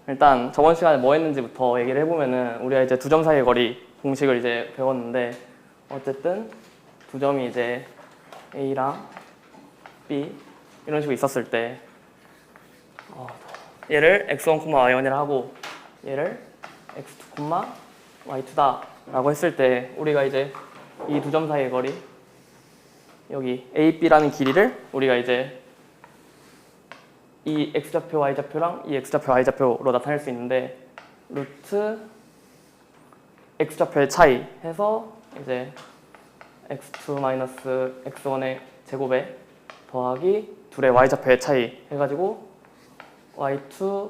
일단 저번 시간에 뭐 했는지부터 얘기를 해보면은 우리가 이제 두 점 사이의 거리 공식을 이제 배웠는데 어쨌든 두 점이 이제 A랑 B 이런 식으로 있었을 때 얘를 x1, y1이라 하고 얘를 x2, y2다 라고 했을 때 우리가 이제 이 두 점 사이의 거리 여기 A, B라는 길이를 우리가 이제 이 x좌표, y좌표랑 이 x좌표, y좌표로 나타낼 수 있는데 루트 x좌표의 차이 해서 이제 x2 x1의 제곱에 더하기 둘의 y좌표의 차이 해가지고 y2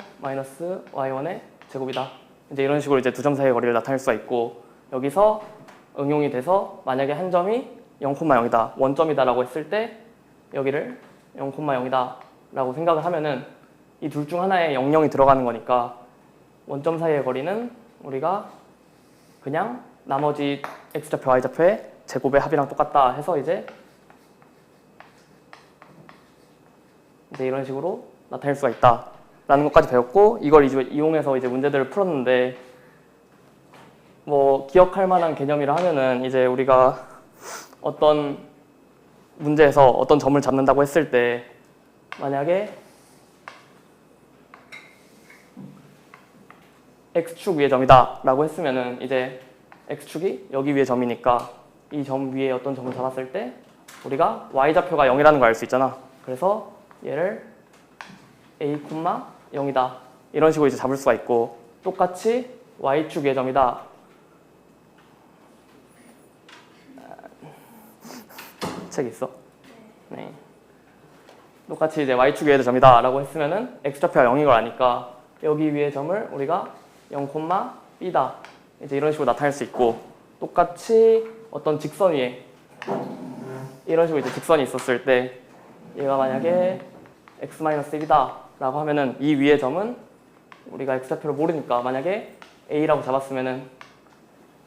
y1의 제곱이다. 이제 이런 식으로 이제 두 점 사이의 거리를 나타낼 수가 있고 여기서 응용이 돼서 만약에 한 점이 0,0이다, 원점이다라고 했을 때 여기를 0,0이다 라고 생각을 하면은 이 둘 중 하나에 00이 들어가는 거니까 원점 사이의 거리는 우리가 그냥 나머지 x좌표, y좌표의 제곱의 합이랑 똑같다 해서 이제 이런 식으로 나타낼 수가 있다 라는 것까지 배웠고 이걸 이용해서 이제 문제들을 풀었는데 뭐 기억할 만한 개념이라 하면은 이제 우리가 어떤 문제에서 어떤 점을 잡는다고 했을 때 만약에 x축 위의 점이다 라고 했으면은 이제 x축이 여기 위의 점이니까 이 점 위에 어떤 점을 잡았을 때 우리가 y좌표가 0이라는 걸 알 수 있잖아. 그래서 얘를 a, 0이다 이런 식으로 이제 잡을 수가 있고 똑같이 y축 위의 점이다. 책 있어? 네. 똑같이 이제 y축 위의 점이다 라고 했으면은 x좌표가 0인 걸 아니까 여기 위의 점을 우리가 0, b다 이제 이런 식으로 나타낼 수 있고 똑같이 어떤 직선 위에 이런 식으로 이제 직선이 있었을 때 얘가 만약에 x-1이다 라고 하면은 이 위의 점은 우리가 x좌표를 모르니까 만약에 a라고 잡았으면은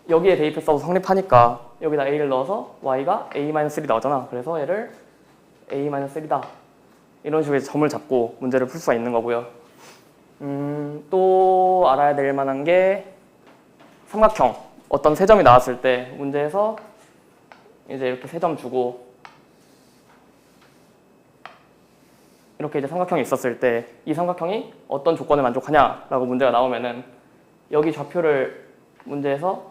여기에 대입해서 성립하니까 여기다 a를 넣어서 y가 a-1이 나오잖아. 그래서 얘를 a-1이다 이런 식으로 점을 잡고 문제를 풀 수가 있는 거고요. 또 알아야 될 만한 게 삼각형 어떤 세 점이 나왔을 때 문제에서 이제 이렇게 세 점 주고 이렇게 이제 삼각형이 있었을 때 이 삼각형이 어떤 조건을 만족하냐라고 문제가 나오면은 여기 좌표를 문제에서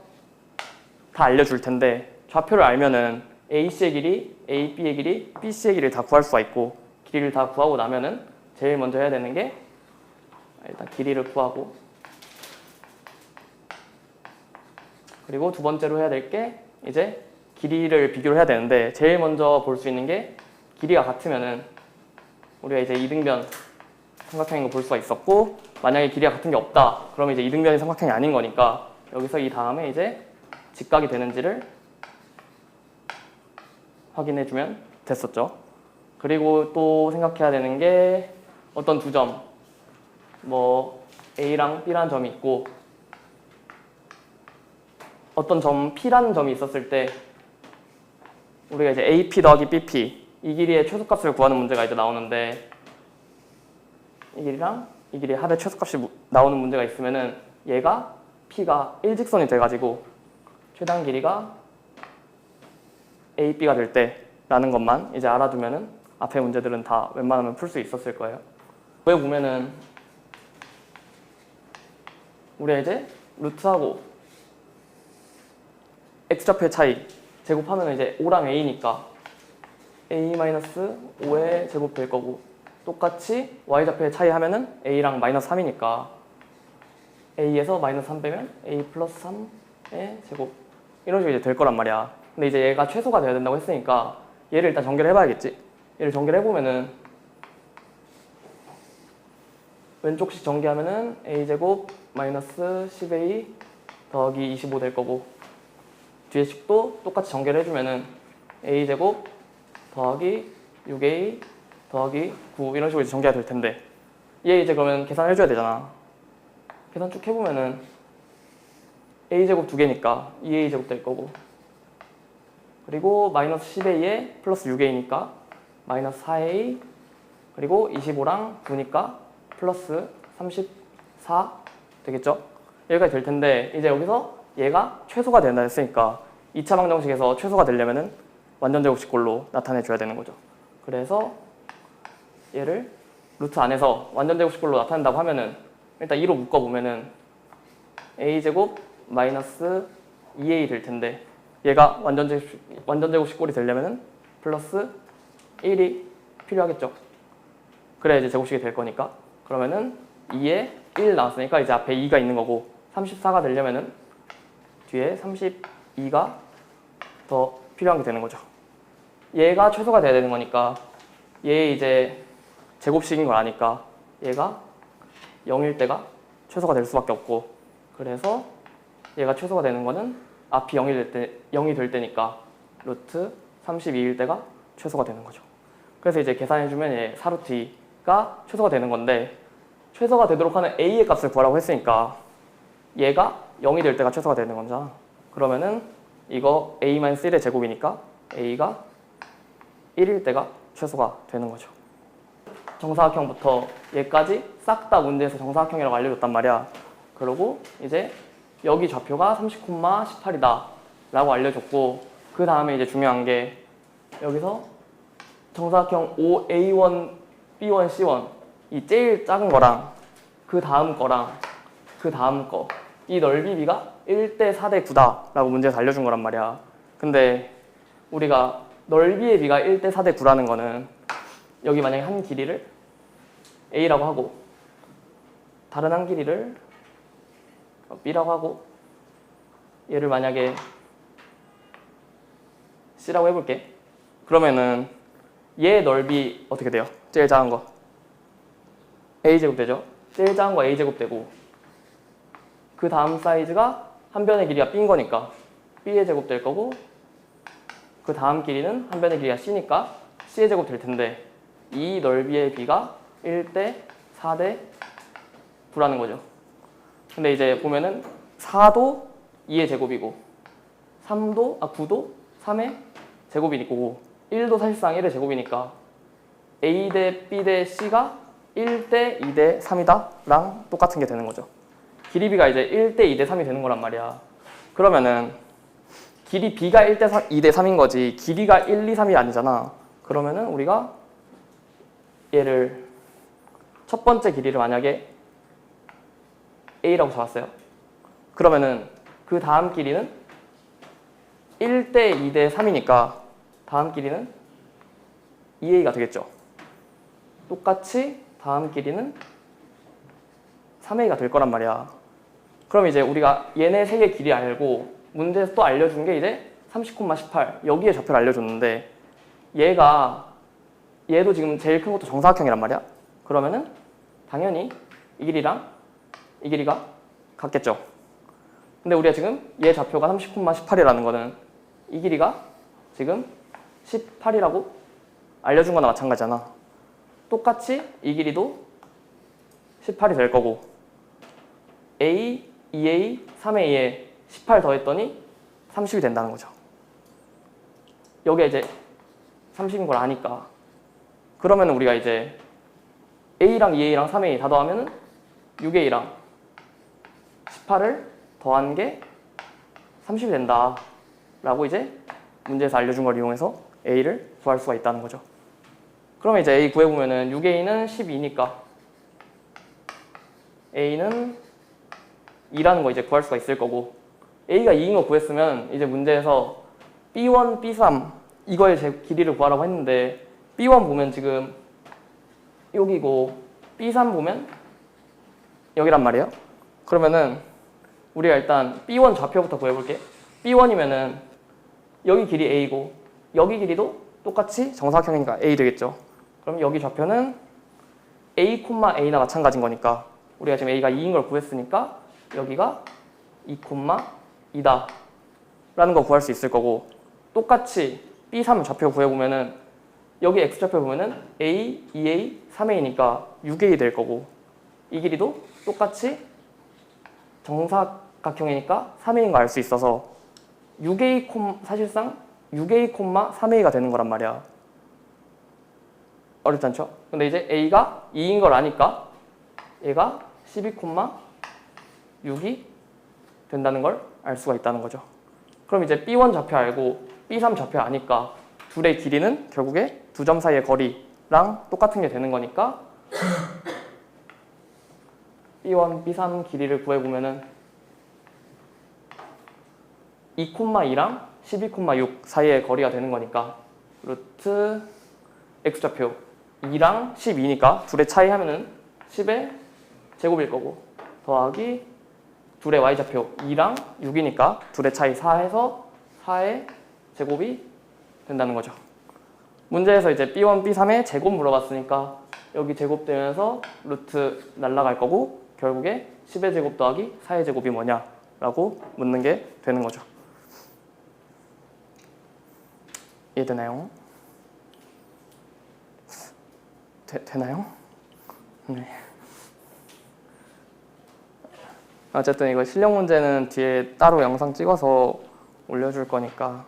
다 알려줄 텐데 좌표를 알면은 AC의 길이, AB의 길이, BC의 길이를 다 구할 수가 있고 길이를 다 구하고 나면은 제일 먼저 해야 되는 게 일단 길이를 구하고 그리고 두 번째로 해야 될 게 이제 길이를 비교를 해야 되는데 제일 먼저 볼 수 있는 게 길이가 같으면은 우리가 이제 이등변 삼각형인 거 볼 수가 있었고 만약에 길이가 같은 게 없다 그러면 이제 이등변이 삼각형이 아닌 거니까 여기서 이 다음에 이제 직각이 되는지를 확인해 주면 됐었죠. 그리고 또 생각해야 되는 게 어떤 두 점 뭐 A랑 B라는 점이 있고 어떤 점 P라는 점이 있었을 때 우리가 이제 AP 더하기 BP 이 길이의 최소값을 구하는 문제가 이제 나오는데 이 길이랑 이 길이의 합의 최소값이 나오는 문제가 있으면은 얘가 P가 일직선이 돼가지고 최단 길이가 AB가 될 때라는 것만 이제 알아두면은 앞에 문제들은 다 웬만하면 풀 수 있었을 거예요. 왜 보면은 우리가 이제 루트하고 x좌표의 차이 제곱하면 이제 5랑 a니까 a-5의 제곱 될 거고 똑같이 y좌표의 차이 하면은 a랑 마이너스 3이니까 a에서 마이너스 3 빼면 a 플러스 3의 제곱 이런 식으로 이제 될 거란 말이야. 근데 이제 얘가 최소가 돼야 된다고 했으니까 얘를 일단 전개를 해봐야겠지. 얘를 전개를 해보면은 왼쪽식 전개하면은 a제곱 마이너스 10a 더하기 25 될 거고 뒤에 식도 똑같이 전개를 해주면은 a제곱 더하기 6a 더하기 9 이런 식으로 이제 전개가 될 텐데 얘 이제 그러면 계산을 해줘야 되잖아. 계산 쭉 해보면은 a제곱 2개니까 2a제곱 될 거고 그리고 마이너스 10a에 플러스 6a니까 마이너스 4a 그리고 25랑 9니까 플러스 4 되겠죠? 여기까지 될 텐데 이제 여기서 얘가 최소가 된다 했으니까 2차 방정식에서 최소가 되려면은 완전 제곱식꼴로 나타내 줘야 되는 거죠. 그래서 얘를 루트 안에서 완전 제곱식꼴로 나타낸다고 하면은 일단 2로 묶어 보면은 a제곱 마이너스 2a 될 텐데 얘가 완전 제곱식꼴이 되려면은 플러스 1이 필요하겠죠. 그래야 이제 제곱식이 될 거니까. 그러면은 2에 1 나왔으니까 이제 앞에 2가 있는 거고 34가 되려면은 뒤에 32가 더 필요한 게 되는 거죠. 얘가 최소가 돼야 되는 거니까 얘 이제 제곱식인 걸 아니까 얘가 0일 때가 최소가 될 수밖에 없고 그래서 얘가 최소가 되는 거는 앞이 0이 될 때니까 루트 32일 때가 최소가 되는 거죠. 그래서 이제 계산해주면 얘 4루트 2가 최소가 되는 건데 최소가 되도록 하는 a의 값을 구하라고 했으니까 얘가 0이 될 때가 최소가 되는 거잖아. 그러면은 이거 a-1의 제곱이니까 a가 1일 때가 최소가 되는 거죠. 정사각형부터 얘까지 싹 다 문제에서 정사각형이라고 알려줬단 말이야. 그리고 이제 여기 좌표가 30,18이다 라고 알려줬고 그 다음에 이제 중요한 게 여기서 정사각형 OA1, B1, C1 이 제일 작은 거랑 그 다음 거랑 그 다음 거 이 넓이 비가 1대 4대 9다 라고 문제에서 알려준 거란 말이야. 근데 우리가 넓이의 비가 1대 4대 9라는 거는 여기 만약에 한 길이를 A라고 하고 다른 한 길이를 B라고 하고 얘를 만약에 C라고 해볼게. 그러면은 얘 넓이 어떻게 돼요? 제일 작은 거 A제곱 되죠? 제일 작은 거 A제곱 되고 그 다음 사이즈가 한 변의 길이가 B인 거니까 B의 제곱 될 거고 그 다음 길이는 한 변의 길이가 C니까 C의 제곱 될 텐데 이 넓이의 B가 1대 4대 9라는 거죠. 근데 이제 보면은 4도 2의 제곱이고 9도 3의 제곱이고 1도 사실상 1의 제곱이니까 A 대 B 대 C가 1대 2대 3이다 랑 똑같은 게 되는 거죠. 길이 B가 이제 1대 2대 3이 되는 거란 말이야. 그러면은 길이 B가 1대 2대 3인 거지 길이가 1, 2, 3이 아니잖아. 그러면은 우리가 얘를 첫 번째 길이를 만약에 A라고 잡았어요. 그러면은 그 다음 길이는 1대 2대 3이니까 다음 길이는 2A가 되겠죠. 똑같이 다음 길이는 3A가 될 거란 말이야. 그럼 이제 우리가 얘네 세 개 길이 알고 문제에서 또 알려준 게 이제 30,18 여기에 좌표를 알려줬는데 얘도 지금 제일 큰 것도 정사각형이란 말이야. 그러면은 당연히 이 길이랑 이 길이가 같겠죠. 근데 우리가 지금 얘 좌표가 30,18이라는 거는 이 길이가 지금 18이라고 알려준 거나 마찬가지잖아. 똑같이 이 길이도 18이 될 거고 A, 2A, 3A에 18 더했더니 30이 된다는 거죠. 여기에 이제 30인 걸 아니까 그러면 우리가 이제 A랑 2A랑 3A 다 더하면 6A랑 18을 더한 게 30이 된다 라고 이제 문제에서 알려준 걸 이용해서 A를 구할 수가 있다는 거죠. 그러면 이제 A 구해보면은 6A는 12니까 A는 2라는 거 이제 구할 수가 있을 거고 A가 2인 거 구했으면 이제 문제에서 B1, B3 이거의 길이를 구하라고 했는데 B1 보면 지금 여기고 B3 보면 여기란 말이에요. 그러면은 우리가 일단 B1 좌표부터 구해볼게. B1이면은 여기 길이 A고 여기 길이도 똑같이 정사각형이니까 A 되겠죠. 그럼 여기 좌표는 A, A나 마찬가지인 거니까 우리가 지금 A가 2인 걸 구했으니까 여기가 2, 2다 라는 거 구할 수 있을 거고 똑같이 B3 좌표 구해보면은 여기 X좌표 보면은 A, 2A, 3A니까 6A 될 거고 이 길이도 똑같이 정사각형이니까 3A인 거 알 수 있어서 6A, 사실상 6A, 3A가 되는 거란 말이야. 어렵지 않죠? 근데 이제 A가 2인 걸 아니까 얘가 12,6이 된다는 걸 알 수가 있다는 거죠. 그럼 이제 B1 좌표 알고 B3 좌표 아니까 둘의 길이는 결국에 두 점 사이의 거리랑 똑같은 게 되는 거니까 B1, B3 길이를 구해보면은 2,2랑 12,6 사이의 거리가 되는 거니까 루트 x좌표 2랑 12니까 둘의 차이 하면은 10의 제곱일 거고 더하기 둘의 y좌표 2랑 6이니까 둘의 차이 4해서 4의 제곱이 된다는 거죠. 문제에서 이제 B1, B3의 제곱 물어봤으니까 여기 제곱되면서 루트 날라갈 거고 결국에 10의 제곱 더하기 4의 제곱이 뭐냐라고 묻는 게 되는 거죠. 이해되나요? 되나요? 네. 어쨌든 이거 실력 문제는 뒤에 따로 영상 찍어서 올려줄 거니까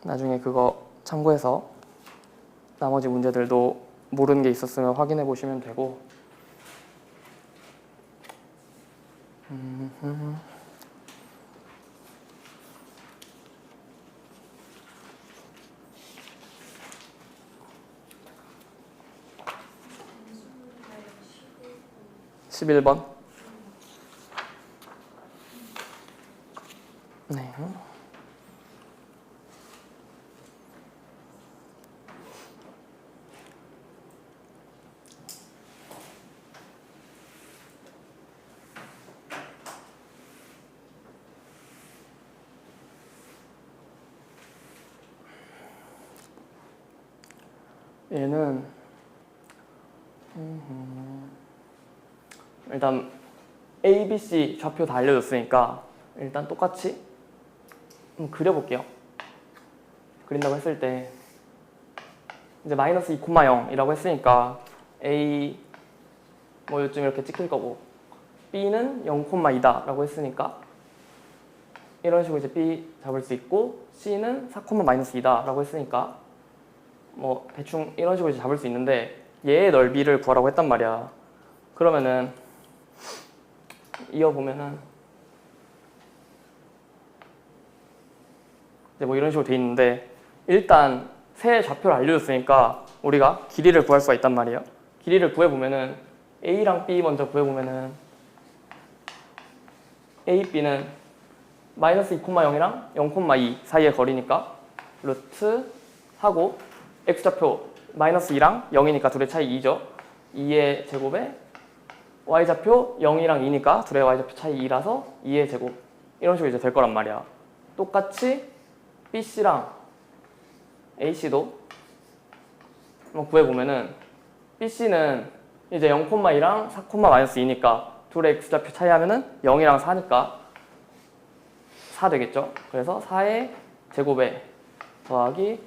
나중에 그거 참고해서 나머지 문제들도 모르는 게 있었으면 확인해 보시면 되고 11번. 네. 얘는 일단 A, B, C 좌표 다 알려줬으니까 일단 똑같이 한번 그려볼게요. 그린다고 했을 때 이제 마이너스 2,0이라고 했으니까 A 뭐 요즘 이렇게 찍힐 거고 B는 0,2다 라고 했으니까 이런 식으로 이제 B 잡을 수 있고 C는 4,-2다 라고 했으니까 뭐 대충 이런 식으로 이제 잡을 수 있는데 얘의 넓이를 구하라고 했단 말이야. 그러면은 이어보면은 이제 뭐 이런 식으로 돼 있는데 일단 세 좌표를 알려줬으니까 우리가 길이를 구할 수가 있단 말이에요. 길이를 구해보면은 A랑 B 먼저 구해보면은 A, B는 마이너스 2,0이랑 0,2 사이의 거리니까 루트 하고 x좌표 마이너스 2랑 0이니까 둘의 차이 2죠. 2의 제곱에 y좌표 0이랑 2니까 둘의 y좌표 차이 2라서 2의 제곱 이런 식으로 이제 될 거란 말이야. 똑같이 BC랑 AC도 한번 구해보면은 BC는 이제 0,2랑 4,-2니까 둘의 x좌표 차이 하면은 0이랑 4니까 4 되겠죠. 그래서 4의 제곱에 더하기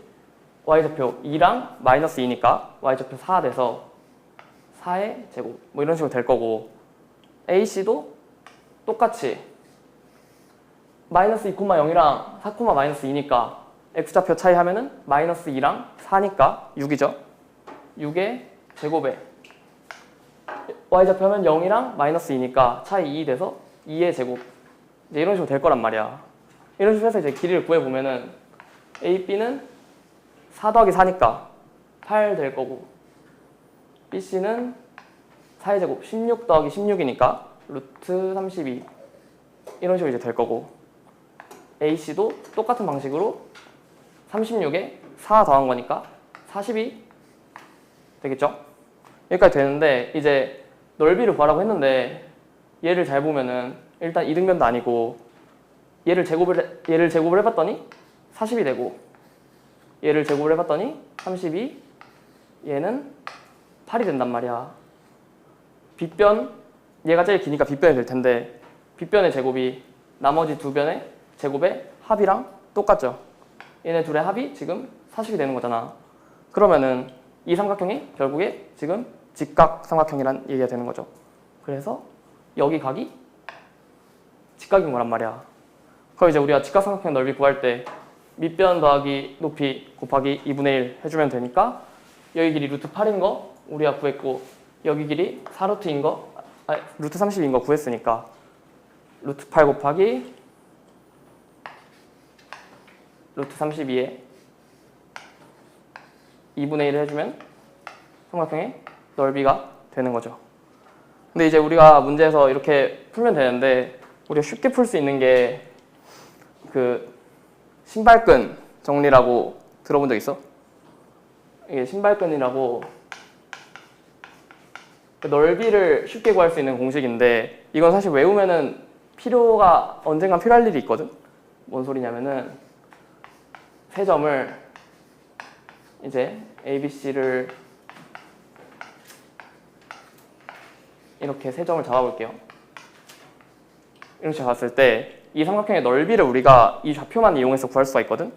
y좌표 2랑 마이너스 2니까 y좌표 4 돼서 4의 제곱 뭐 이런 식으로 될 거고 AC도 똑같이 마이너스 2,0이랑 4,-2니까 x좌표 차이 하면은 마이너스 2랑 4니까 6이죠. 6의 제곱에 y좌표 하면 0이랑 마이너스 2니까 차이 2 돼서 2의 제곱 이제 이런 식으로 될 거란 말이야. 이런 식으로 해서 이제 길이를 구해보면은 A, B는 4 더하기 4니까 8 될 거고 BC는 4의 제곱 16 더하기 16이니까 루트 32 이런 식으로 이제 될 거고 AC도 똑같은 방식으로 36에 4 더한 거니까 42 되겠죠? 여기까지 되는데 이제 넓이를 구하라고 했는데 얘를 잘 보면은 일단 이등변도 아니고 얘를 제곱을 해봤더니 40이 되고 얘를 제곱을 해봤더니 32 얘는 8이 된단 말이야. 빗변 얘가 제일 기니까 빗변이 될 텐데 빗변의 제곱이 나머지 두 변의 제곱의 합이랑 똑같죠. 얘네 둘의 합이 지금 40이 되는 거잖아. 그러면은 이 삼각형이 결국에 지금 직각 삼각형이란 얘기가 되는 거죠. 그래서 여기 각이 직각인 거란 말이야. 그럼 이제 우리가 직각 삼각형 넓이 구할 때 밑변 더하기 높이 곱하기 2분의 1 해주면 되니까 여기 길이 루트 8인 거 우리가 구했고 여기 길이 4루트인 거, 루트 30인 거 구했으니까 루트 8 곱하기 루트 32에 2분의 1을 해주면 삼각형의 넓이가 되는 거죠. 근데 이제 우리가 문제에서 이렇게 풀면 되는데 우리가 쉽게 풀 수 있는 게 그 신발끈 정리라고 들어본 적 있어? 이게 신발끈이라고 넓이를 쉽게 구할 수 있는 공식인데 이건 사실 외우면은 언젠간 필요할 일이 있거든? 뭔 소리냐면은 세 점을 이제 ABC를 이렇게 세 점을 잡아볼게요. 이렇게 잡았을 때 이 삼각형의 넓이를 우리가 이 좌표만 이용해서 구할 수가 있거든?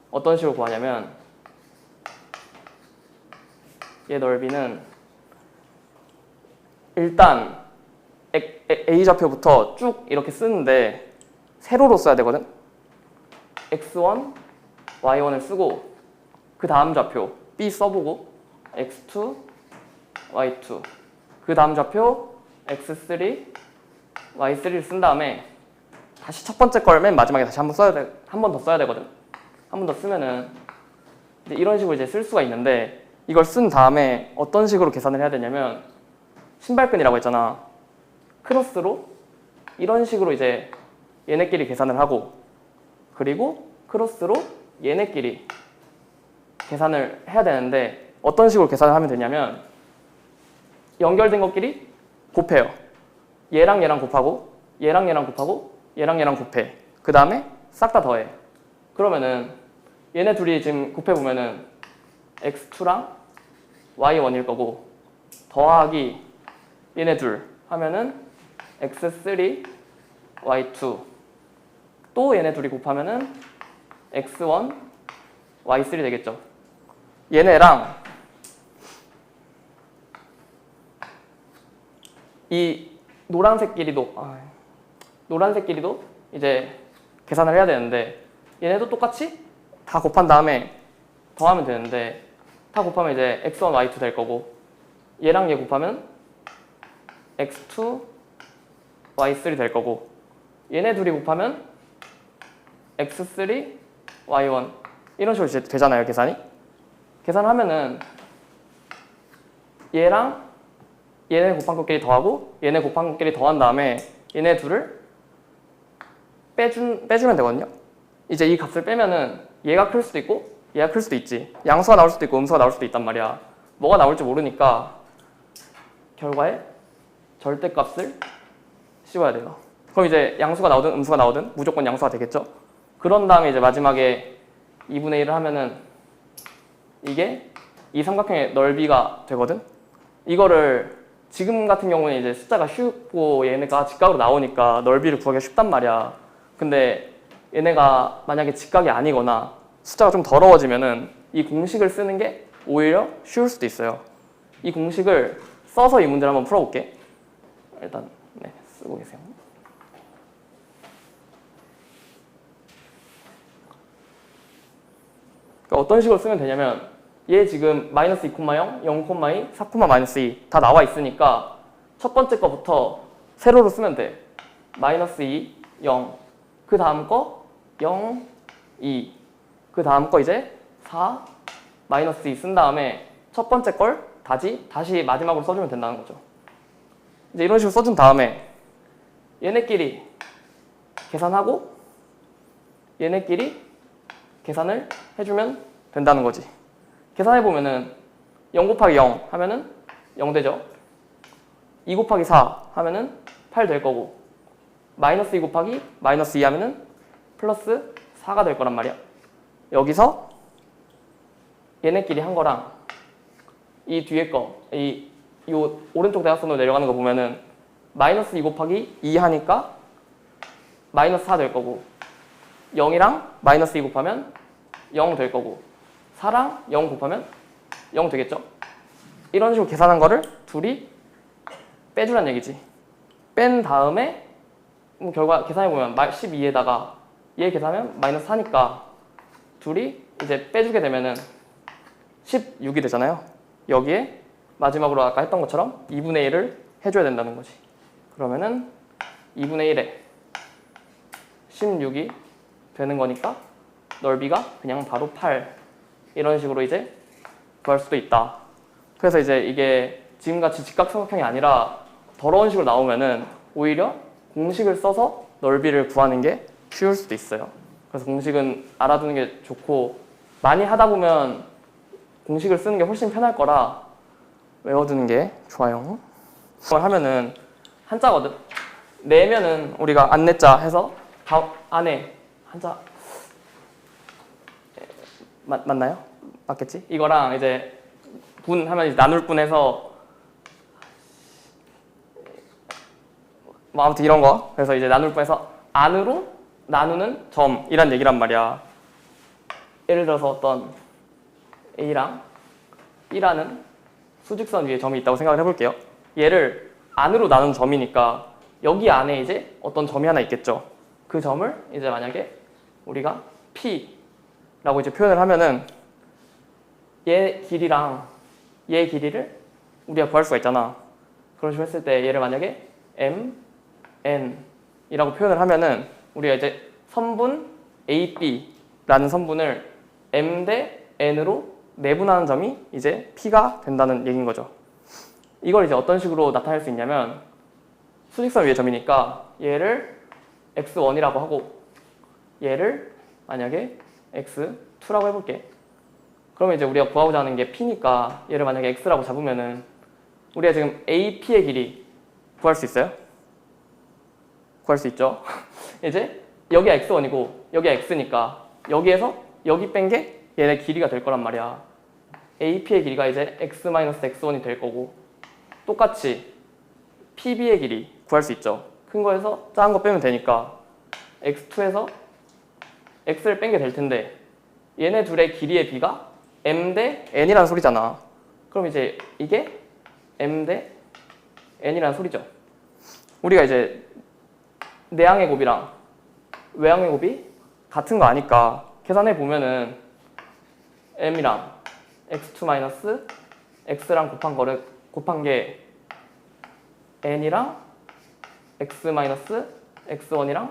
어떤 식으로 구하냐면 얘 넓이는 일단 A 좌표부터 쭉 이렇게 쓰는데 세로로 써야 되거든? x1, y1을 쓰고 그 다음 좌표 B 써보고 x2, y2 그 다음 좌표 x3, y3를 쓴 다음에 다시 첫 번째 걸 맨 마지막에 다시 한 번 더 써야 되거든. 한 번 더 쓰면은 이제 이런 식으로 이제 쓸 수가 있는데 이걸 쓴 다음에 어떤 식으로 계산을 해야 되냐면 신발끈이라고 했잖아. 크로스로 이런 식으로 이제 얘네끼리 계산을 하고 그리고 크로스로 얘네끼리 계산을 해야 되는데 어떤 식으로 계산을 하면 되냐면 연결된 것끼리 곱해요. 얘랑 얘랑 곱하고 얘랑 얘랑 곱하고 얘랑 얘랑 곱해. 그 다음에 싹 다 더해. 그러면은 얘네 둘이 지금 곱해보면은 x2랑 y1일 거고 더하기 얘네 둘 하면은 x3, y2 또 얘네 둘이 곱하면은 x1, y3 되겠죠. 얘네랑 이 노란색 길이도 이제 계산을 해야 되는데 얘네도 똑같이 다 곱한 다음에 더하면 되는데 다 곱하면 이제 x1, y2 될 거고 얘랑 얘 곱하면 x2, y3 될 거고 얘네 둘이 곱하면 x3, y1 이런 식으로 이제 되잖아요. 계산하면은 얘랑 얘네 곱한 것끼리 더하고 얘네 곱한 것끼리 더한 다음에 얘네 둘을 빼주면 되거든요. 이제 이 값을 빼면은 얘가 클 수도 있고 얘가 클 수도 있지. 양수가 나올 수도 있고 음수가 나올 수도 있단 말이야. 뭐가 나올지 모르니까 결과에 절대값을 씌워야 돼요. 그럼 이제 양수가 나오든 음수가 나오든 무조건 양수가 되겠죠. 그런 다음에 이제 마지막에 2분의 1을 하면은 이게 이 삼각형의 넓이가 되거든. 이거를 지금 같은 경우는 이제 숫자가 쉽고 얘네가 직각으로 나오니까 넓이를 구하기가 쉽단 말이야. 근데 얘네가 만약에 직각이 아니거나 숫자가 좀 더러워지면은 이 공식을 쓰는 게 오히려 쉬울 수도 있어요. 이 공식을 써서 이 문제를 한번 풀어볼게. 일단 쓰고 계세요. 그러니까 어떤 식으로 쓰면 되냐면 얘 지금 마이너스 2,0, 0,2, 4, 마이너스 2 다 나와 있으니까 첫 번째 거부터 세로로 쓰면 돼. 마이너스 2, 0 그 다음 거 0, 2 그 다음 거 이제 4, 마이너스 2 쓴 다음에 첫 번째 걸 다시 마지막으로 써주면 된다는 거죠. 이제 이런 식으로 써준 다음에 얘네끼리 계산하고 얘네끼리 계산을 해주면 된다는 거지. 계산해보면은 0 곱하기 0 하면은 0 되죠. 2 곱하기 4 하면은 8 될 거고 마이너스 2 곱하기 마이너스 2 하면은 플러스 4가 될 거란 말이야. 여기서 얘네끼리 한 거랑 이 뒤에 거, 이 오른쪽 대각선으로 내려가는 거 보면은 마이너스 2 곱하기 2 하니까 마이너스 4 될 거고 0이랑 마이너스 2 곱하면 0 될 거고 4랑 0 곱하면 0 되겠죠? 이런 식으로 계산한 거를 둘이 빼주란 얘기지. 뺀 다음에 결과 계산해보면 12에다가 얘 계산하면 마이너스 4니까 둘이 이제 빼주게 되면은 16이 되잖아요. 여기에 마지막으로 아까 했던 것처럼 2분의 1을 해줘야 된다는 거지. 그러면은 2분의 1에 16이 되는 거니까 넓이가 그냥 바로 8 이런 식으로 이제 구할 수도 있다. 그래서 이제 이게 지금같이 직각삼각형이 아니라 더러운 식으로 나오면은 오히려 공식을 써서 넓이를 구하는 게 쉬울 수도 있어요. 그래서 공식은 알아두는 게 좋고 많이 하다 보면 공식을 쓰는 게 훨씬 편할 거라 외워두는 게 좋아요. 이걸 하면은 한자거든. 내면은 우리가 안내자 해서 안에 한자 맞나요? 맞겠지? 이거랑 이제 분 하면 이제 나눌 분해서 뭐 아무튼 이런 거. 그래서 이제 나눌 분해서 안으로 나누는 점이란 얘기란 말이야. 예를 들어서 어떤 A랑 B라는 수직선 위에 점이 있다고 생각을 해볼게요. 얘를 안으로 나눈 점이니까 여기 안에 이제 어떤 점이 하나 있겠죠. 그 점을 이제 만약에 우리가 P라고 이제 표현을 하면은 얘 길이랑 얘 길이를 우리가 구할 수가 있잖아. 그런 식으로 했을 때 얘를 만약에 M, N이라고 표현을 하면은 우리가 이제 선분 AB라는 선분을 M 대 N으로 내분하는 점이 이제 P가 된다는 얘기인 거죠. 이걸 이제 어떤 식으로 나타낼 수 있냐면 수직선 위의 점이니까 얘를 x1이라고 하고 얘를 만약에 x2라고 해볼게. 그러면 이제 우리가 구하고자 하는 게 P니까 얘를 만약에 x라고 잡으면은 우리가 지금 AP의 길이 구할 수 있어요? 구할 수 있죠. 이제 여기가 x1이고 여기가 x니까 여기에서 여기 뺀 게 얘네 길이가 될 거란 말이야. AP의 길이가 이제 x-x1이 될 거고 똑같이 PB의 길이 구할 수 있죠. 큰 거에서 작은 거 빼면 되니까 x2에서 x를 뺀 게 될 텐데 얘네 둘의 길이의 비가 m 대 n이라는 소리잖아. 그럼 이제 이게 m 대 n이라는 소리죠. 우리가 이제 내항의 곱이랑 외항의 곱이 같은 거 아니까 계산해 보면은 m이랑 x2 x랑 곱한 게 n이랑 x x1이랑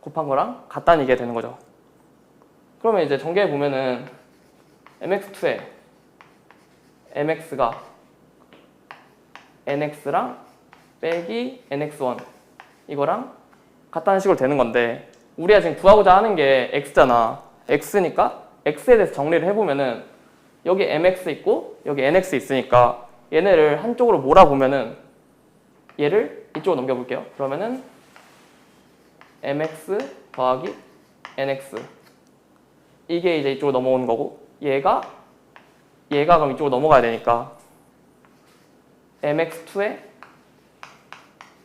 곱한 거랑 같다는 얘기가 되는 거죠. 그러면 이제 전개해 보면은 mx2에 mx가 nx랑 빼기 nx1 이거랑 같다는 식으로 되는 건데 우리가 지금 구하고자 하는 게 x잖아. x니까 x에 대해서 정리를 해보면은 여기 mx 있고 여기 nx 있으니까 얘네를 한쪽으로 몰아보면은 얘를 이쪽으로 넘겨볼게요. 그러면은 mx 더하기 nx 이게 이제 이쪽으로 넘어오는 거고 얘가 그럼 이쪽으로 넘어가야 되니까 mx2에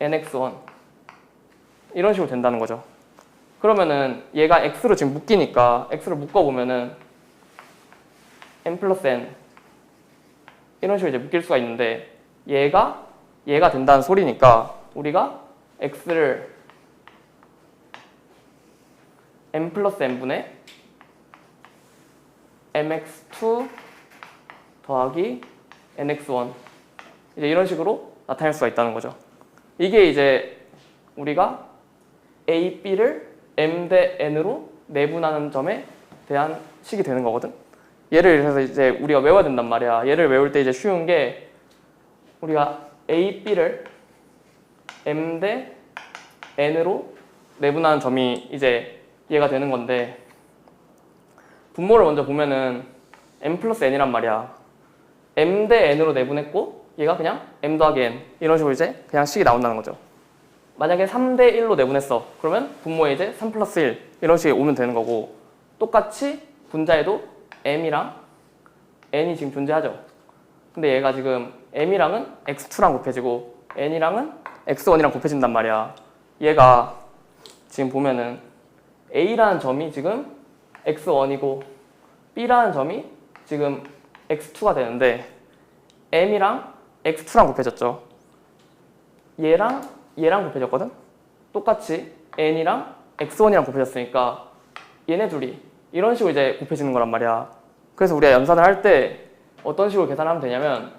nx1 이런 식으로 된다는 거죠. 그러면은 얘가 x로 지금 묶이니까 x를 묶어보면은 n 플러스 n 이런 식으로 이제 묶일 수가 있는데 얘가 된다는 소리니까 우리가 x를 n 플러스 n분의 mx2 더하기 nx1 이제 이런 식으로 나타낼 수가 있다는 거죠. 이게 이제 우리가 a, b를 m 대 n으로 내분하는 점에 대한 식이 되는 거거든. 얘를 그래서 이제 우리가 외워야 된단 말이야. 얘를 외울 때 이제 쉬운 게 우리가 a, b를 m 대 n으로 내분하는 점이 이제 얘가 되는 건데 분모를 먼저 보면은 m 플러스 n이란 말이야. m 대 n으로 내분했고 얘가 그냥 m 더하기 n 이런 식으로 이제 그냥 식이 나온다는 거죠. 만약에 3대 1로 내분했어. 그러면 분모에 이제 3 플러스 1 이런 식이 오면 되는 거고 똑같이 분자에도 m이랑 n이 지금 존재하죠. 근데 얘가 지금 m이랑은 x2랑 곱해지고 n이랑은 x1이랑 곱해진단 말이야. 얘가 지금 보면은 a라는 점이 지금 x1이고 b라는 점이 지금 x2가 되는데 m이랑 x2랑 곱해졌죠. 얘랑 곱해졌거든? 똑같이 n이랑 x1이랑 곱해졌으니까 얘네 둘이 이런 식으로 이제 곱해지는 거란 말이야. 그래서 우리가 연산을 할 때 어떤 식으로 계산하면 되냐면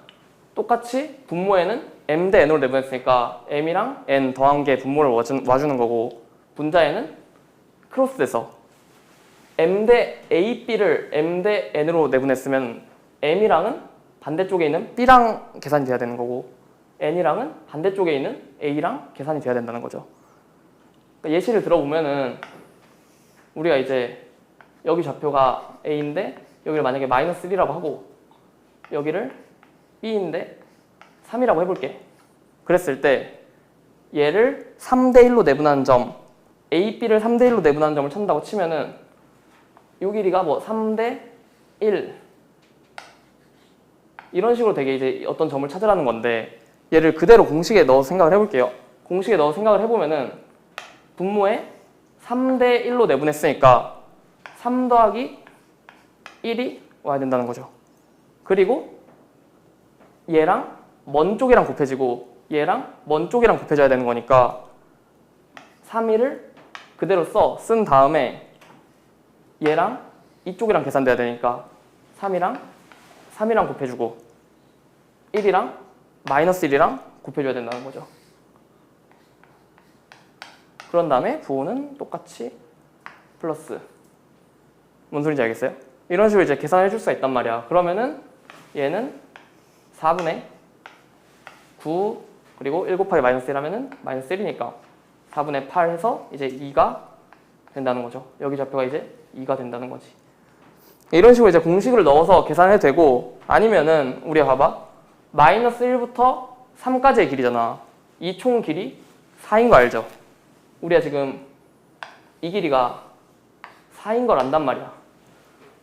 똑같이 분모에는 m 대 n으로 내분했으니까 m이랑 n 더한 게 분모를 와주는 거고 분자에는 크로스돼서 m 대 a, b를 m 대 n으로 내분했으면 m이랑은 반대쪽에 있는 b랑 계산이 돼야 되는 거고 n이랑은 반대쪽에 있는 a랑 계산이 돼야 된다는 거죠. 그러니까 예시를 들어보면은 우리가 이제 여기 좌표가 a인데 여기를 만약에 마이너스 1이라고 하고 여기를 b인데 3이라고 해볼게. 그랬을 때 얘를 3대 1로 내분하는 점 a, b를 3대 1로 내분하는 점을 찾는다고 치면은 이 길이가 뭐 3대 1 이런 식으로 되게 이제 어떤 점을 찾으라는 건데 얘를 그대로 공식에 넣어서 생각을 해볼게요. 공식에 넣어서 생각을 해보면은 분모에 3대 1로 내분했으니까 3 더하기 1이 와야 된다는 거죠. 그리고 얘랑 먼 쪽이랑 곱해지고 얘랑 먼 쪽이랑 곱해져야 되는 거니까 3일을 그대로 쓴 다음에 얘랑 이쪽이랑 계산돼야 되니까 3이랑 곱해주고 1이랑 마이너스 1이랑 곱해줘야 된다는 거죠. 그런 다음에 부호는 똑같이 플러스 뭔 소리인지 알겠어요? 이런 식으로 이제 계산해 줄 수가 있단 말이야. 그러면은 얘는 4분의 9 그리고 1 곱하기 마이너스 1 하면은 마이너스 1이니까 4분의 8 해서 이제 2가 된다는 거죠. 여기 좌표가 이제 2가 된다는 거지. 이런 식으로 이제 공식을 넣어서 계산해도 되고 아니면은 우리가 봐봐. 마이너스 1부터 3까지의 길이잖아. 이 총 길이 4인 거 알죠? 우리가 지금 이 길이가 4인 걸 안단 말이야.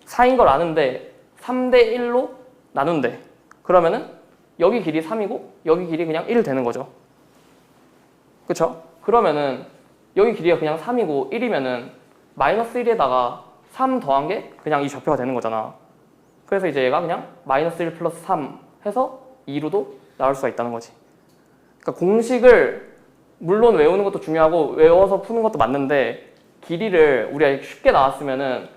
4인 걸 아는데 3대 1로 나눈대. 그러면은 여기 길이 3이고 여기 길이 그냥 1 되는 거죠. 그쵸? 그러면은 여기 길이가 그냥 3이고 1이면은 마이너스 1에다가 3 더한 게 그냥 이 좌표가 되는 거잖아. 그래서 이제 얘가 그냥 마이너스 1 플러스 3 해서 2로도 나올 수가 있다는 거지. 그러니까 공식을 물론 외우는 것도 중요하고 외워서 푸는 것도 맞는데 길이를 우리가 쉽게 나왔으면은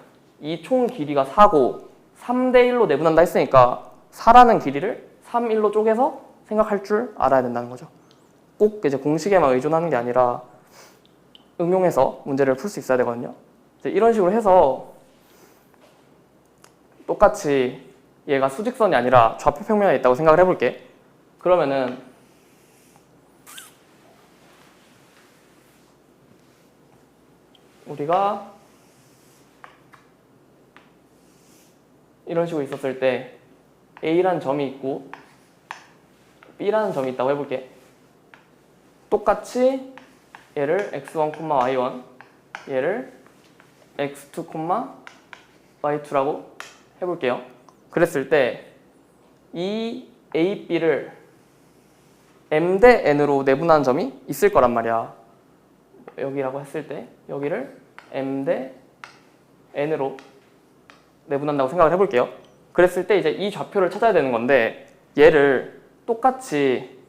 이 총 길이가 4고 3대 1로 내분한다 했으니까 4라는 길이를 3, 1로 쪼개서 생각할 줄 알아야 된다는 거죠. 꼭 이제 공식에만 의존하는 게 아니라 응용해서 문제를 풀 수 있어야 되거든요. 이제 이런 식으로 해서 똑같이 얘가 수직선이 아니라 좌표 평면에 있다고 생각을 해볼게. 그러면은 우리가 이런 식으로 있었을 때 A라는 점이 있고 B라는 점이 있다고 해볼게. 똑같이 얘를 x1, y1 얘를 x2, y2라고 해볼게요. 그랬을 때 이 A, B를 m 대 n으로 내분하는 점이 있을 거란 말이야. 여기라고 했을 때 여기를 m 대 n으로 내분한다고 생각을 해볼게요. 그랬을 때 이제 이 좌표를 찾아야 되는 건데 얘를 똑같이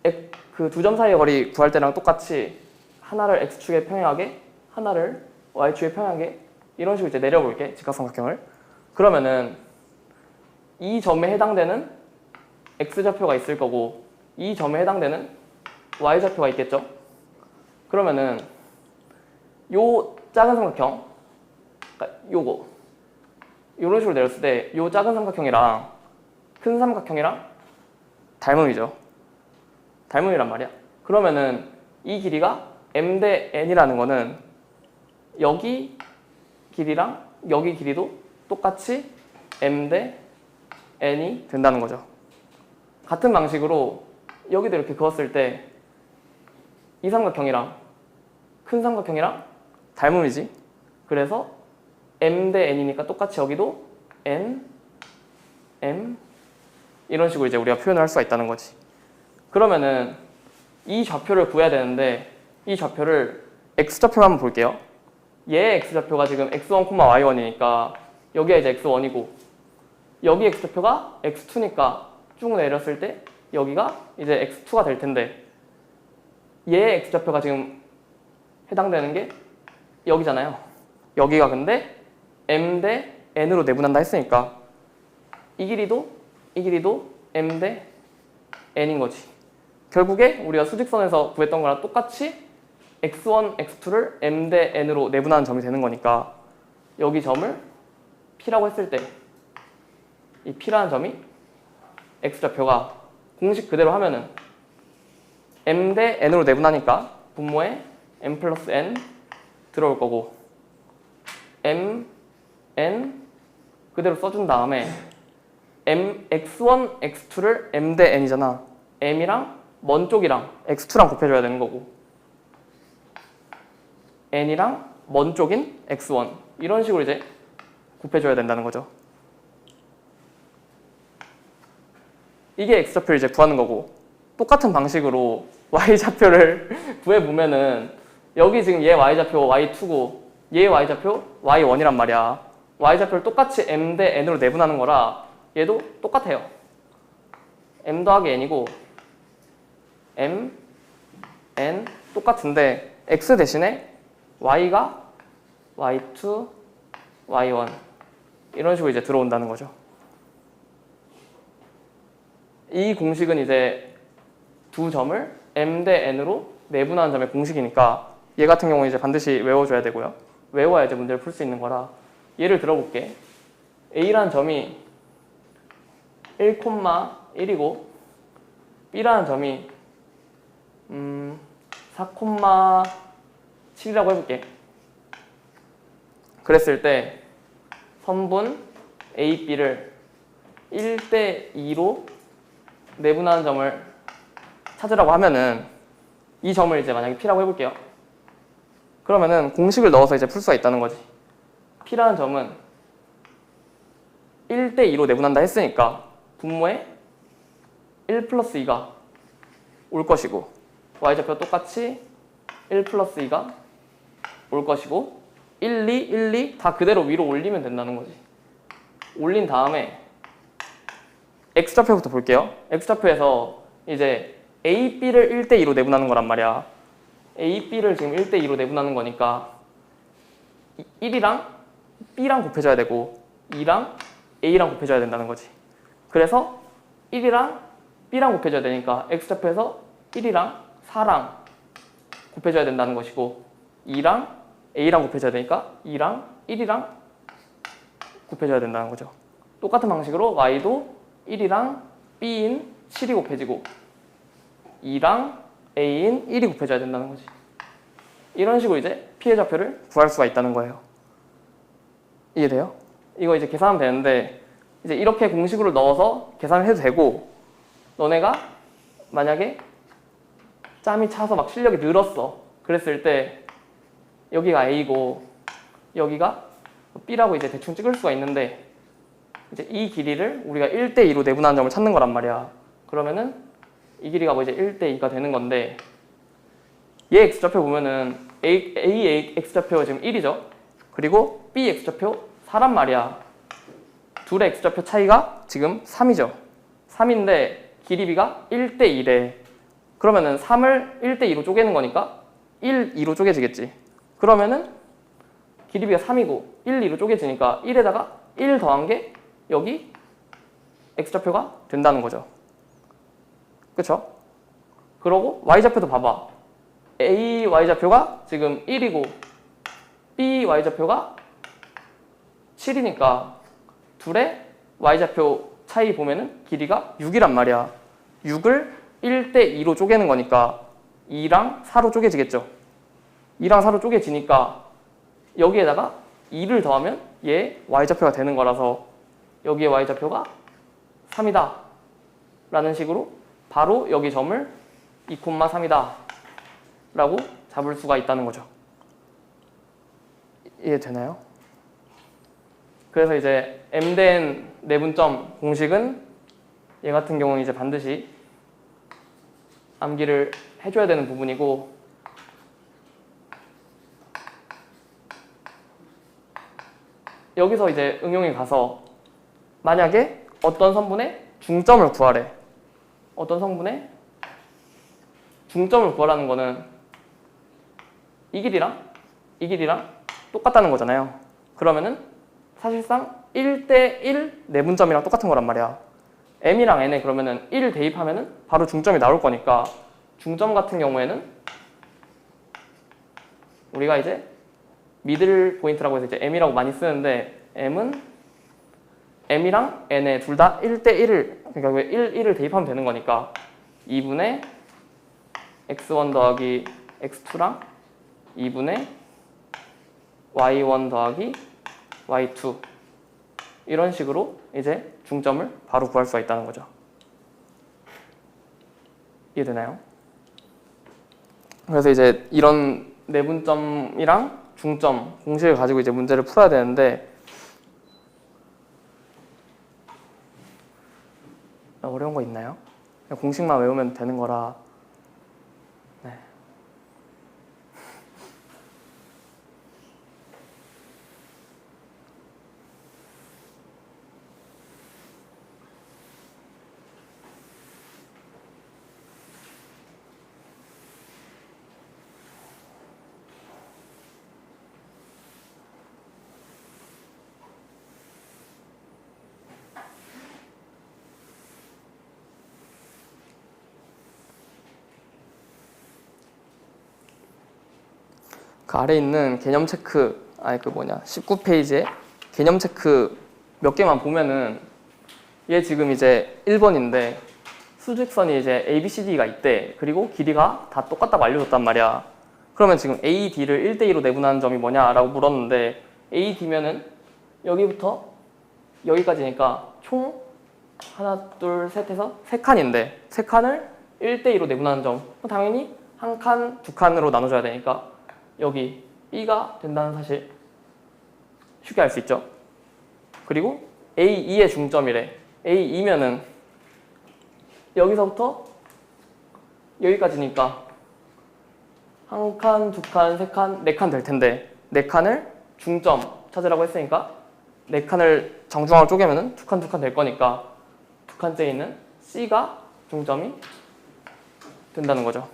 그 두 점 사이의 거리 구할 때랑 똑같이 하나를 x축에 평행하게 하나를 y축에 평행하게 이런 식으로 이제 내려볼게. 직각삼각형을. 그러면은 이 점에 해당되는 x좌표가 있을 거고 이 점에 해당되는 y좌표가 있겠죠. 그러면은 요 작은 삼각형 그러니까 요거 이런 식으로 내렸을 때 요 작은 삼각형이랑 큰 삼각형이랑 닮음이죠. 닮음이란 말이야. 그러면은 이 길이가 m 대 n이라는 거는 여기 길이랑 여기 길이도 똑같이 m 대 n이 된다는 거죠. 같은 방식으로 여기도 이렇게 그었을 때 이 삼각형이랑 큰 삼각형이랑 닮음이지. 그래서 m 대 n이니까 똑같이 여기도 n, m 이런 식으로 이제 우리가 표현을 할 수가 있다는 거지. 그러면은 이 좌표를 구해야 되는데 이 좌표를 x좌표만 한번 볼게요. 얘의 x좌표가 지금 x1, y1이니까 여기가 이제 x1이고 여기 x좌표가 x2니까 쭉 내렸을 때 여기가 이제 x2가 될 텐데 얘의 x좌표가 지금 해당되는 게 여기잖아요. 여기가 근데 m 대 n으로 내분한다 했으니까 이 길이도 m 대 n인 거지. 결국에 우리가 수직선에서 구했던 거랑 똑같이 x1, x2를 m 대 n으로 내분하는 점이 되는 거니까 여기 점을 p라고 했을 때 이 p라는 점이 x좌표가 공식 그대로 하면은 m 대 n으로 내분하니까 분모에 m 플러스 n 들어올 거고 m, n 그대로 써준 다음에 x1, x2를 m 대 n이잖아. m이랑 먼 쪽이랑 x2랑 곱해줘야 되는 거고 n이랑 먼 쪽인 x1 이런 식으로 이제 곱해줘야 된다는 거죠. 이게 x좌표를 이제 구하는 거고 똑같은 방식으로 y좌표를 구해보면은 여기 지금 얘 y좌표 y2고 얘 y좌표 y1이란 말이야. y좌표를 똑같이 m 대 n으로 내분하는 거라 얘도 똑같아요. m 더하기 n이고 m, n 똑같은데 x 대신에 y가 y2, y1 이런 식으로 이제 들어온다는 거죠. 이 공식은 이제 두 점을 m 대 n으로 내분하는 점의 공식이니까 얘 같은 경우는 이제 반드시 외워줘야 되고요. 외워야 이제 문제를 풀 수 있는 거라 예를 들어볼게. a라는 점이 1,1이고 b라는 점이 4,7이라고 해볼게. 그랬을 때 선분 a, b를 1대 2로 내분하는 점을 찾으라고 하면은 이 점을 이제 만약에 p라고 해볼게요. 그러면은 공식을 넣어서 이제 풀 수가 있다는 거지. p라는 점은 1대 2로 내분한다 했으니까 분모에 1 플러스 2가 올 것이고 y좌표 똑같이 1 플러스 2가 올 것이고 1, 2, 1, 2 다 그대로 위로 올리면 된다는 거지. 올린 다음에 x좌표부터 볼게요. x좌표에서 이제 a, b를 1대 2로 내분하는 거란 말이야. a, b를 지금 1대 2로 내분하는 거니까 1이랑 b랑 곱해줘야 되고 2랑 a랑 곱해줘야 된다는 거지. 그래서 1이랑 b랑 곱해줘야 되니까 x좌표에서 1이랑 4랑 곱해줘야 된다는 것이고 2랑 a랑 곱해줘야 되니까 2랑 1이랑 곱해줘야 된다는 거죠. 똑같은 방식으로 y도 1이랑 b인 7이 곱해지고 2랑 a인 1이 곱해져야 된다는 거지. 이런 식으로 이제 p의 좌표를 구할 수가 있다는 거예요. 이해돼요? 이거 이제 계산하면 되는데 이제 이렇게 공식으로 넣어서 계산을 해도 되고 너네가 만약에 짬이 차서 막 실력이 늘었어. 그랬을 때 여기가 a고 여기가 b라고 이제 대충 찍을 수가 있는데 이제 이 길이를 우리가 1대 2로 내분하는 점을 찾는 거란 말이야. 그러면은 이 길이가 뭐 이제 1대 2가 되는 건데 얘 x좌표 보면은 a x좌표 지금 1이죠. 그리고 b x좌표 4란 말이야. 둘의 x좌표 차이가 지금 3이죠. 3인데 길이 b가 1대 2래. 그러면은 3을 1대 2로 쪼개는 거니까 1, 2로 쪼개지겠지. 그러면은 길이 b가 3이고 1, 2로 쪼개지니까 1에다가 1 더한 게 여기 x좌표가 된다는 거죠. 그쵸? 그러고 y좌표도 봐봐. a y좌표가 지금 1이고 b y좌표가 7이니까 둘의 y좌표 차이 보면은 길이가 6이란 말이야. 6을 1대 2로 쪼개는 거니까 2랑 4로 쪼개지겠죠. 2랑 4로 쪼개지니까 여기에다가 2를 더하면 얘 y좌표가 되는 거라서 여기에 y좌표가 3이다 라는 식으로 바로 여기 점을 2,3이다 라고 잡을 수가 있다는 거죠. 이해되나요? 그래서 이제 m 대 n 내분점 공식은 얘 같은 경우는 이제 반드시 암기를 해줘야 되는 부분이고 여기서 이제 응용이 가서 만약에 어떤 성분의 중점을 구하래. 어떤 성분의 중점을 구하라는 거는 이 길이랑 똑같다는 거잖아요. 그러면은 사실상 1대 1 내분점이랑 똑같은 거란 말이야. m이랑 n에 그러면은 1 대입하면은 바로 중점이 나올 거니까 중점 같은 경우에는 우리가 이제 미들 포인트라고 해서 이제 m이라고 많이 쓰는데 m은 m이랑 n에 둘 다 1대 1을 그러니까 1을 대입하면 되는 거니까 2분의 x1 더하기 x2랑 2분의 y1 더하기 y2 이런 식으로 이제 중점을 바로 구할 수가 있다는 거죠. 이해되나요? 그래서 이제 이런 내분점이랑 중점 공식을 가지고 이제 문제를 풀어야 되는데 어려운 거 있나요? 그냥 공식만 외우면 되는 거라. 네. 그 아래 있는 개념 체크, 19페이지에 개념 체크 몇 개만 보면은 얘 지금 이제 1번인데 수직선이 이제 ABCD가 있대. 그리고 길이가 다 똑같다고 알려줬단 말이야. 그러면 지금 AD를 1대2로 내분하는 점이 뭐냐라고 물었는데 AD면은 여기부터 여기까지니까 총 하나, 둘, 셋 해서 3칸인데 3칸을 1대2로 내분하는 점. 당연히 한 칸, 두 칸으로 나눠줘야 되니까 여기 B가 된다는 사실 쉽게 알 수 있죠. 그리고 A2의 중점이래. A2면은 여기서부터 여기까지니까 한 칸, 두 칸, 세 칸, 네 칸 될 텐데 네 칸을 중점 찾으라고 했으니까 네 칸을 정중앙으로 쪼개면은 두 칸, 두 칸 될 거니까 두 칸째 있는 C가 중점이 된다는 거죠.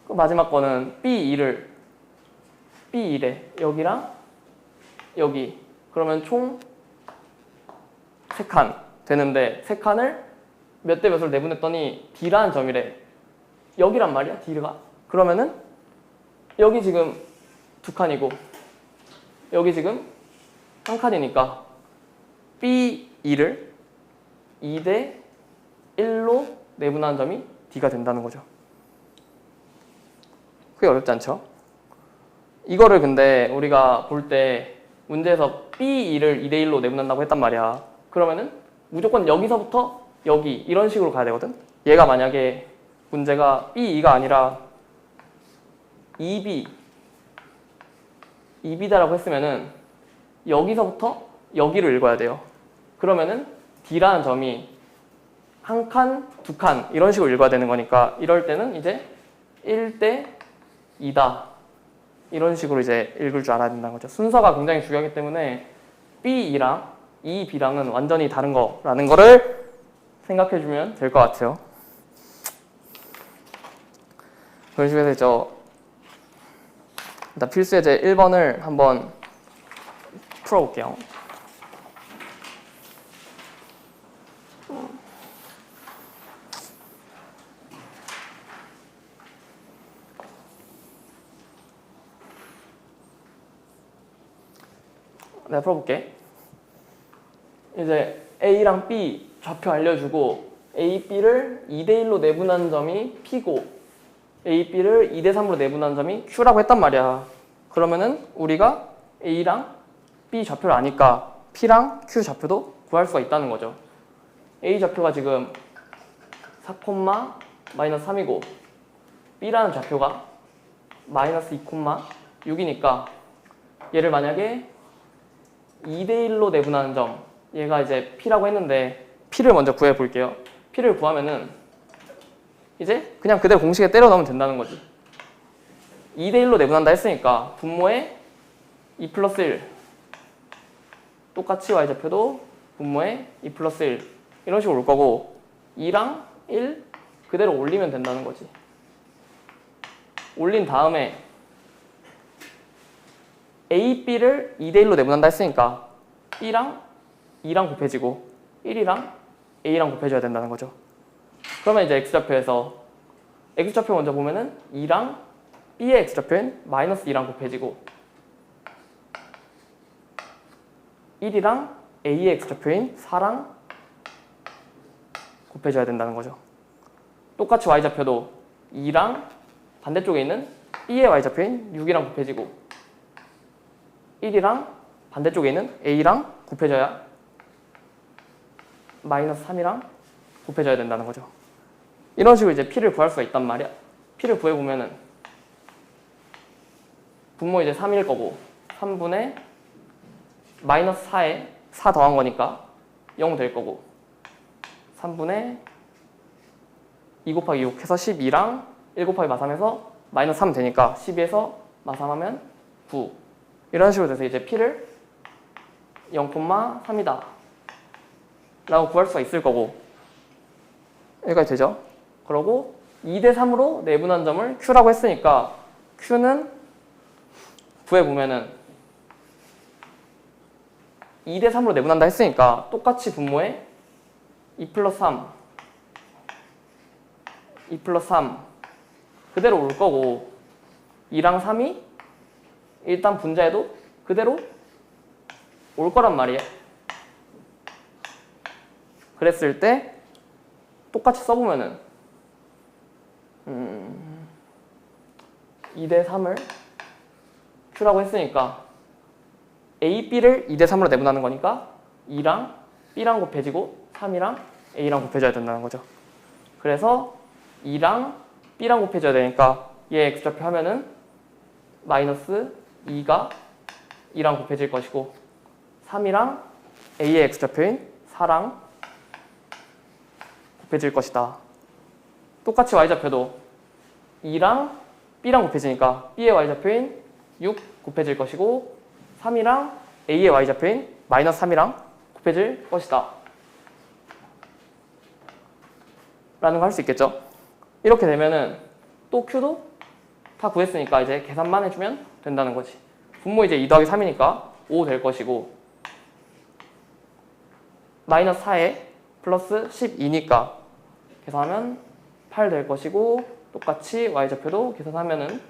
마지막 거는 B2래. 여기랑 여기. 그러면 총 3칸 되는데 3칸을 몇 대 몇으로 내분했더니 D라는 점이래. 여기란 말이야, D가. 그러면은 여기 지금 두 칸이고 여기 지금 한 칸이니까 B2를 2대 1로 내분하는 점이 D가 된다는 거죠. 그게 어렵지 않죠? 이거를 근데 우리가 볼 때 문제에서 B2를 2대 1로 내분한다고 했단 말이야. 그러면은 무조건 여기서부터 여기 이런 식으로 가야 되거든? 얘가 만약에 문제가 B2가 아니라 2B다라고 했으면은 여기서부터 여기를 읽어야 돼요. 그러면은 D라는 점이 한 칸, 두 칸 이런 식으로 읽어야 되는 거니까 이럴 때는 이제 1대 2다. 이런 식으로 이제 읽을 줄 알아야 된다는 거죠. 순서가 굉장히 중요하기 때문에 B2랑 2B랑은 완전히 다른 거라는 거를 생각해 주면 될 것 같아요. 그런 식으로 일단 필수예제 1번을 한번 풀어볼게요. 내가 풀어볼게. 이제 A랑 B 좌표 알려주고 A, B를 2대1로 내분한 점이 P고 A, B를 2대3으로 내분한 점이 Q라고 했단 말이야. 그러면은 우리가 A랑 B 좌표를 아니까 P랑 Q 좌표도 구할 수가 있다는 거죠. A 좌표가 지금 4,-3이고 B라는 좌표가 -2,6이니까 얘를 만약에 2대1로 내분하는 점, 얘가 이제 P라고 했는데 P를 먼저 구해 볼게요. P를 구하면은 이제 그냥 그대로 공식에 때려 넣으면 된다는 거지. 2대1로 내분한다 했으니까 분모에 2 플러스 1 똑같이 Y좌표도 분모에 2 플러스 1 이런 식으로 올 거고 2랑 1 그대로 올리면 된다는 거지. 올린 다음에 A, B를 2대1로 내분한다 했으니까 B랑 2랑 곱해지고 1이랑 A랑 곱해줘야 된다는 거죠. 그러면 이제 X좌표에서 X좌표 먼저 보면은 2랑 B의 X좌표인 마이너스 2랑 곱해지고 1이랑 A의 X좌표인 4랑 곱해줘야 된다는 거죠. 똑같이 Y좌표도 2랑 반대쪽에 있는 B의 Y좌표인 6이랑 곱해지고 1이랑 반대쪽에 있는 A랑 곱해져야 마이너스 3이랑 곱해져야 된다는 거죠. 이런 식으로 이제 P를 구할 수가 있단 말이야. P를 구해보면은 분모 이제 3일 거고 3분의 마이너스 4에 4 더한 거니까 0 될 거고 3분의 2 곱하기 6 해서 12랑 1 곱하기 마3에서 마이너스 3 되니까 12에서 마3하면 9 이런 식으로 돼서 이제 P를 0,3이다 라고 구할 수가 있을 거고 여기까지 되죠? 그러고 2대 3으로 내분한 점을 Q라고 했으니까 Q는 구해보면은 2대 3으로 내분한다 했으니까 똑같이 분모에 2 플러스 3 2 플러스 3 그대로 올 거고 2랑 3이 일단 분자해도 그대로 올 거란 말이에요. 그랬을 때 똑같이 써보면은 2대 3을 Q라고 했으니까 A, B를 2대 3으로 내분하는 거니까 2랑 B랑 곱해지고 3이랑 A랑 곱해져야 된다는 거죠. 그래서 2랑 B랑 곱해져야 되니까 얘 X좌표 하면은 마이너스 2가 2랑 곱해질 것이고 3이랑 A의 X좌표인 4랑 곱해질 것이다. 똑같이 Y좌표도 2랑 B랑 곱해지니까 B의 Y좌표인 6 곱해질 것이고 3이랑 A의 Y좌표인 마이너스 3이랑 곱해질 것이다 라는 거 할 수 있겠죠. 이렇게 되면은 또 Q도 다 구했으니까 이제 계산만 해주면 된다는 거지. 분모 이제 2 더하기 3이니까 5 될 것이고 마이너스 4에 플러스 12니까 계산하면 8 될 것이고 똑같이 Y좌표도 계산하면은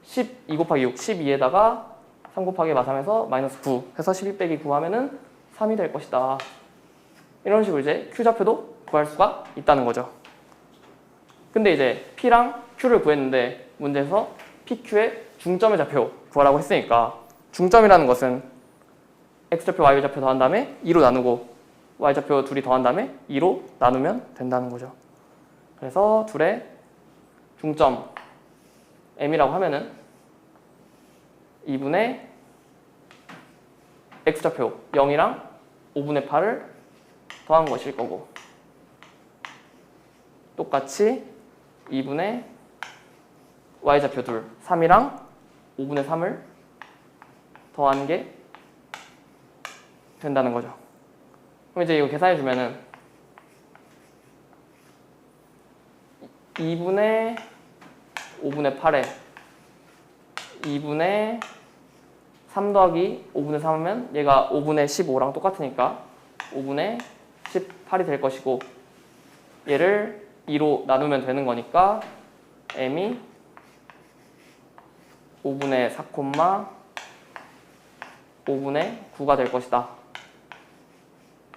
12 곱하기 6, 12에다가 3 곱하기 마3에서 마이너스 9 해서 12 빼기 9 하면은 3이 될 것이다. 이런 식으로 이제 Q좌표도 구할 수가 있다는 거죠. 근데 이제 P랑 Q를 구했는데 문제에서 PQ의 중점의 좌표 구하라고 했으니까 중점이라는 것은 X좌표, Y좌표 더한 다음에 2로 나누고 Y좌표 둘이 더한 다음에 2로 나누면 된다는 거죠. 그래서 둘의 중점 M이라고 하면은 2분의 X좌표 0이랑 5분의 8을 더한 것일 거고 똑같이 2분의 Y좌표 둘 3이랑 5분의 3을 더한 게 된다는 거죠. 그럼 이제 이거 계산해주면은 2분의 5분의 8에 2분의 3 더하기 5분의 3 하면 얘가 5분의 15랑 똑같으니까 5분의 18이 될 것이고 얘를 2로 나누면 되는 거니까 m이 5분의 4, 5분의 9가 될 것이다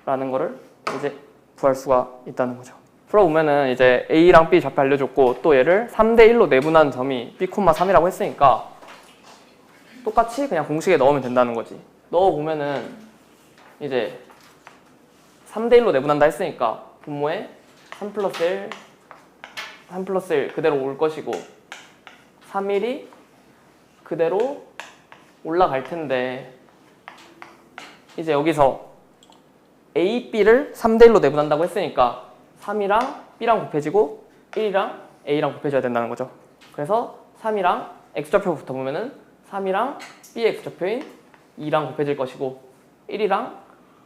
라는 거를 이제 구할 수가 있다는 거죠. 풀어보면은 이제 A랑 B 좌표 알려줬고 또 얘를 3대 1로 내분한 점이 B, 3이라고 했으니까 똑같이 그냥 공식에 넣으면 된다는 거지. 넣어보면은 이제 3대 1로 내분한다 했으니까 분모에 3 플러스 1, 3 플러스 1 그대로 올 것이고 3일이 그대로 올라갈 텐데 이제 여기서 A, B를 3대 1로 내분한다고 했으니까 3이랑 B랑 곱해지고 1이랑 A랑 곱해져야 된다는 거죠. 그래서 3이랑 X좌표부터 보면은 3이랑 B의 X좌표인 2랑 곱해질 것이고 1이랑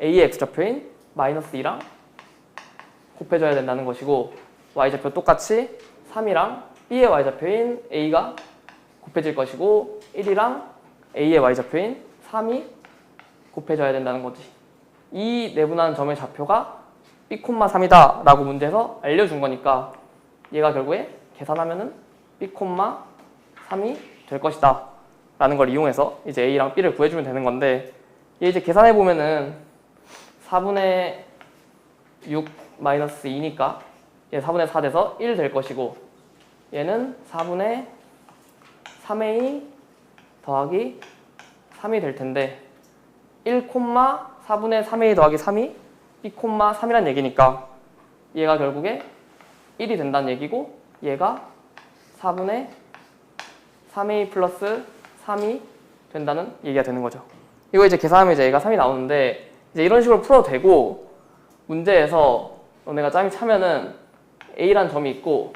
A의 X좌표인 마이너스 2랑 곱해져야 된다는 것이고 Y좌표 똑같이 3이랑 B의 Y좌표인 A가 곱해질 것이고 1이랑 A의 Y좌표인 3이 곱해져야 된다는 거지. 이 내분한 점의 좌표가 B,3이다 라고 문제에서 알려준 거니까 얘가 결국에 계산하면은 B,3이 될 것이다 라는 걸 이용해서 이제 A랑 B를 구해주면 되는 건데, 얘 이제 계산해보면은 4분의 6 마이너스 2니까 얘 4분의 4 돼서 1 될 것이고, 얘는 4분의 3A 더하기 3이 될 텐데 1, 4분의 3A 더하기 3이 B,3이란 얘기니까 얘가 결국에 1이 된다는 얘기고, 얘가 4분의 3A 플러스 3이 된다는 얘기가 되는 거죠. 이거 이제 계산하면 이제 얘가 3이 나오는데, 이제 이런 식으로 풀어도 되고, 문제에서 너네가 짬이 차면은 A라는 점이 있고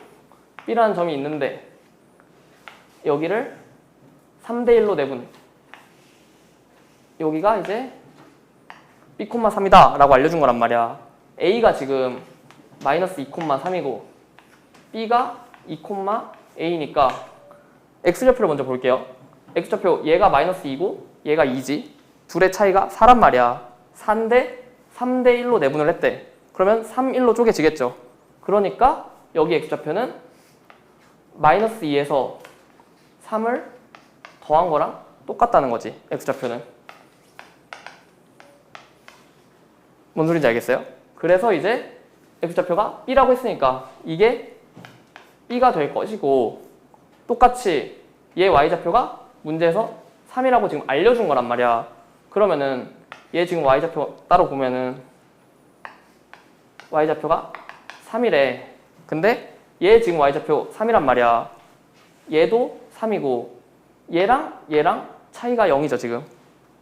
B라는 점이 있는데 여기를 3대1로 내분, 여기가 이제 B,3이다 라고 알려준 거란 말이야. A가 지금 마이너스 2,3이고 B가 2,A니까 X좌표를 먼저 볼게요. X좌표 얘가 마이너스 2고 얘가 2지. 둘의 차이가 4란 말이야. 4인데 3대1로 내분을 했대. 그러면 3, 1로 쪼개지겠죠. 그러니까 여기 X좌표는 마이너스 2에서 3을 더한 거랑 똑같다는 거지. X좌표는. 뭔 소리인지 알겠어요? 그래서 이제 X좌표가 B라고 했으니까 이게 B가 될 것이고, 똑같이 얘 Y좌표가 문제에서 3이라고 지금 알려준 거란 말이야. 그러면은 얘 지금 Y좌표 따로 보면은 Y좌표가 3이래. 근데 얘 지금 Y좌표 3이란 말이야. 얘도 3이고 얘랑 차이가 0이죠 지금.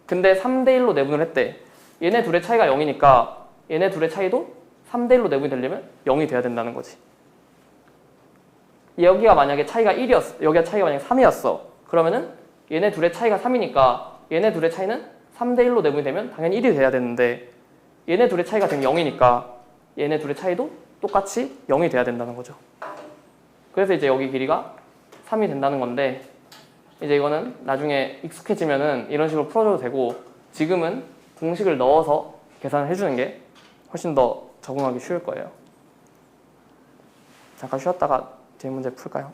근데 3대1로 내분을 했대. 얘네 둘의 차이가 0이니까 얘네 둘의 차이도 3대1로 내분이 되려면 0이 돼야 된다는 거지. 여기가 만약에 차이가 1이었어. 여기가 차이가 만약에 3이었어. 그러면은 얘네 둘의 차이가 3이니까 얘네 둘의 차이는 3대1로 내분이 되면 당연히 1이 돼야 되는데, 얘네 둘의 차이가 지금 0이니까 얘네 둘의 차이도 똑같이 0이 돼야 된다는 거죠. 그래서 이제 여기 길이가 3이 된다는 건데, 이제 이거는 나중에 익숙해지면은 이런 식으로 풀어줘도 되고, 지금은 공식을 넣어서 계산을 해주는 게 훨씬 더 적응하기 쉬울 거예요. 잠깐 쉬었다가 뒤에 문제 풀까요?